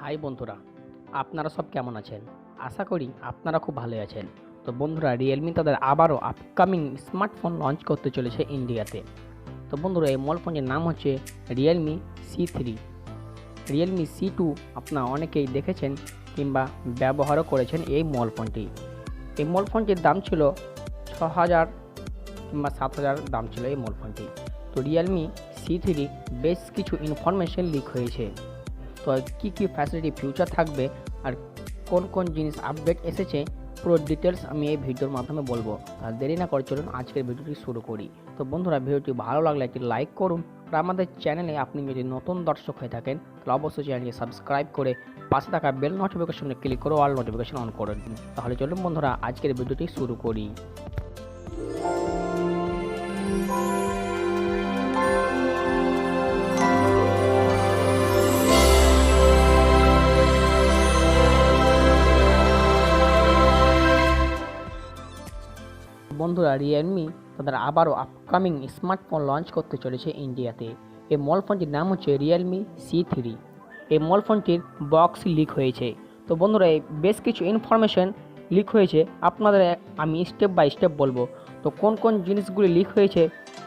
High বন্ধুরা, আপনারা সব কেমন আছেন? আশা করি আপনারা খুব ভালো আছেন। তো বন্ধুরা, রিয়েলমি তাদের আবারও আপকামিং স্মার্টফোন লঞ্চ করতে চলেছে ইন্ডিয়াতে। তো বন্ধুরা, এই মোবাইল ফোনটির নাম হচ্ছে রিয়েলমি C3। রিয়েলমি C2 আপনারা অনেকেই দেখেছেন কিংবা ব্যবহারও করেছেন এই মোবাইল ফোনটি। এই মোবাইল ফোনটির দাম ছিল 6,000 কিংবা 7,000 দাম ছিল এই মোবাইল ফোনটি। তো রিয়েলমি C3 বেশ কিছু ইনফরমেশন লিক হয়েছে। তো কী ফ্যাসিলিটি ফিউচার থাকবে আর কোন কোন জিনিস আপডেট এসেছে পুরো ডিটেলস আমি এই ভিডিওর মাধ্যমে বলবো। আর দেরি না করে চলুন আজকের ভিডিওটি শুরু করি। তো বন্ধুরা, ভিডিওটি ভালো লাগলে একটি লাইক করুন আর আমাদের চ্যানেলে আপনি যদি নতুন দর্শক হয়ে থাকেন তাহলে অবশ্যই চ্যানেলটি সাবস্ক্রাইব করে পাশে থাকা বেল নোটিফিকেশনে ক্লিক করে অল নোটিফিকেশন অন করে দিন। তাহলে চলুন বন্ধুরা আজকের ভিডিওটি শুরু করি। বন্ধুরা, রিয়েলমি তাদের আবারও আপকামিং স্মার্টফোন লঞ্চ করতে চলেছে ইন্ডিয়াতে। এই মোবাইল ফোনটির নাম হচ্ছে রিয়েলমি C3। এই মোবাইল ফোনটির বক্স লিক হয়েছে। তো বন্ধুরা, এই বেশ কিছু ইনফরমেশন লিক হয়েছে, আপনাদের আমি স্টেপ বাই স্টেপ বলবো। তো কোন কোন জিনিসগুলি লিক হয়েছে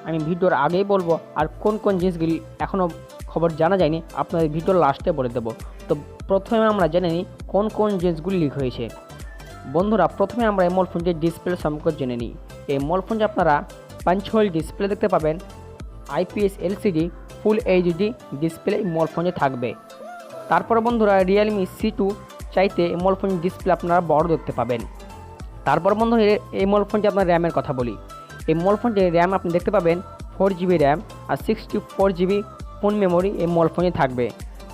আমি ভিডিওর আগেই বলবো, আর কোন কোন জিনিসগুলি এখনও খবর জানা যায়নি আপনাদের ভিডিওর লাস্টে বলে দেবো। তো প্রথমে আমরা জেনে নিই কোন কোন জিনিসগুলি লিক হয়েছে। বন্ধুরা, প্রথমে আমরা এই মোবাইল ফোনটির ডিসপ্লে সম্পর্কে জেনে নিই। এই মোবাইল ফোনটি আপনারা পাঞ্চহোল ডিসপ্লে দেখতে পাবেন। IPS LCD ফুল HD ডিসপ্লে এই মোবাইল ফোনে থাকবে। তারপরে বন্ধুরা, রিয়েলমি C2 চাইতে এই মোবাইল ফোনের ডিসপ্লে আপনারা বড় দেখতে পাবেন। তারপর বন্ধুরা, এই মোবাইল ফোনটি আপনার র্যামের কথা বলি। এই মোবাইল ফোনটির র্যাম আপনি দেখতে পাবেন 4GB র্যাম আর 64GB ফোন মেমোরি এই মোবাইল ফোনে থাকবে।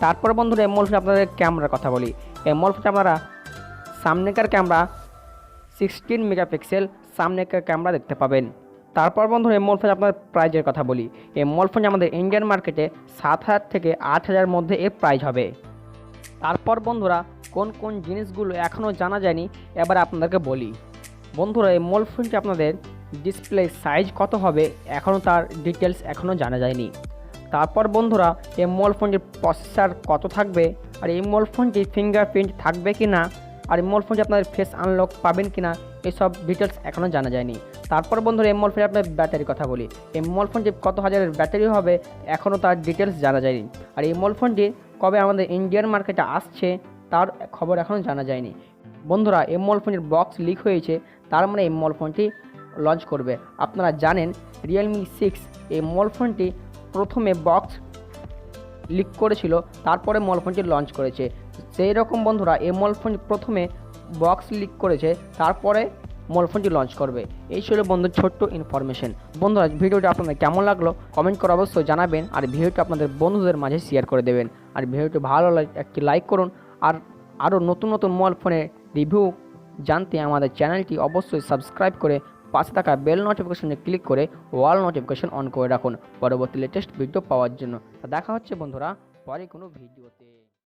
তারপর বন্ধুরা, এই মোবাইল ফোনে আপনাদের ক্যামেরার কথা বলি। এই মোবাইল ফোনটি আপনারা সামনেকার ক্যামেরা 16 মেগাপিক্সেল সামনেকার ক্যামেরা দেখতে পাবেন। তারপর বন্ধুরা, এই মোবাইল ফোন আপনার প্রাইজের কথা বলি। এই মোবাইল ফোন আমাদের ইন্ডিয়ান মার্কেটে 7,000 থেকে 8,000 মধ্যে এর প্রাইস হবে। তারপর বন্ধুরা, কোন কোন জিনিসগুলো এখনও জানা যায়নি এবার আপনাদেরকে বলি। বন্ধুরা, এই মোবাইল ফোনটি আপনাদের ডিসপ্লে সাইজ কত হবে এখনও তার ডিটেলস এখনও জানা যায়নি। তারপর বন্ধুরা, এই মোবাইল ফোনটির প্রসেসর কত থাকবে, আর এই মোবাইল ফোনটি ফিঙ্গারপ্রিন্ট থাকবে কি না, আর এই মোবাইল ফোনটি আপনাদের ফেস আনলক পাবেন কিনা এসব ডিটেলস এখনও জানা যায়নি। তারপর বন্ধুরা, এই মোবাইল ফোনে আপনার ব্যাটারির কথা বলি। এই মোবাইল ফোনটি কত হাজারের ব্যাটারি হবে এখনও তার ডিটেলস জানা যায়নি। আর এই মোবাইল ফোনটি কবে আমাদের ইন্ডিয়ান মার্কেটে আসছে তার খবর এখনও জানা যায়নি। বন্ধুরা, এই মোবাইল ফোনের বক্স লিক হয়েছে, তার মানে এই মোবাইল ফোনটি লঞ্চ করবে। আপনারা জানেন রিয়েলমি 6 এই মোবাইল ফোনটি প্রথমে বক্স লিক করেছিল, তারপরে মোবাইল ফোনটি লঞ্চ করেছে। সেই রকম বন্ধুরা, এই মোবাইল ফোনটি প্রথমে বক্স লিক করেছে, তারপরে মোবাইল ফোনটি লঞ্চ করবে। এই ছিল বন্ধু ছোট্ট ইনফরমেশন। বন্ধুরা, ভিডিওটি আপনাদের কেমন লাগলো কমেন্ট করে অবশ্যই জানাবেন, আর ভিডিওটি আপনাদের বন্ধুদের মাঝে শেয়ার করে দেবেন। আর ভিডিওটি ভালো লাগে একটি লাইক করুন, আর আরও নতুন নতুন মোবাইল ফোনের রিভিউ জানতে আমাদের চ্যানেলটি অবশ্যই সাবস্ক্রাইব করে পাশে থাকা বেল নোটিফিকেশনে ক্লিক করে অল নোটিফিকেশন অন করে রাখুন পরবর্তী লেটেস্ট ভিডিও পাওয়ার জন্য। দেখা হচ্ছে বন্ধুরা পরে কোনো ভিডিওতে।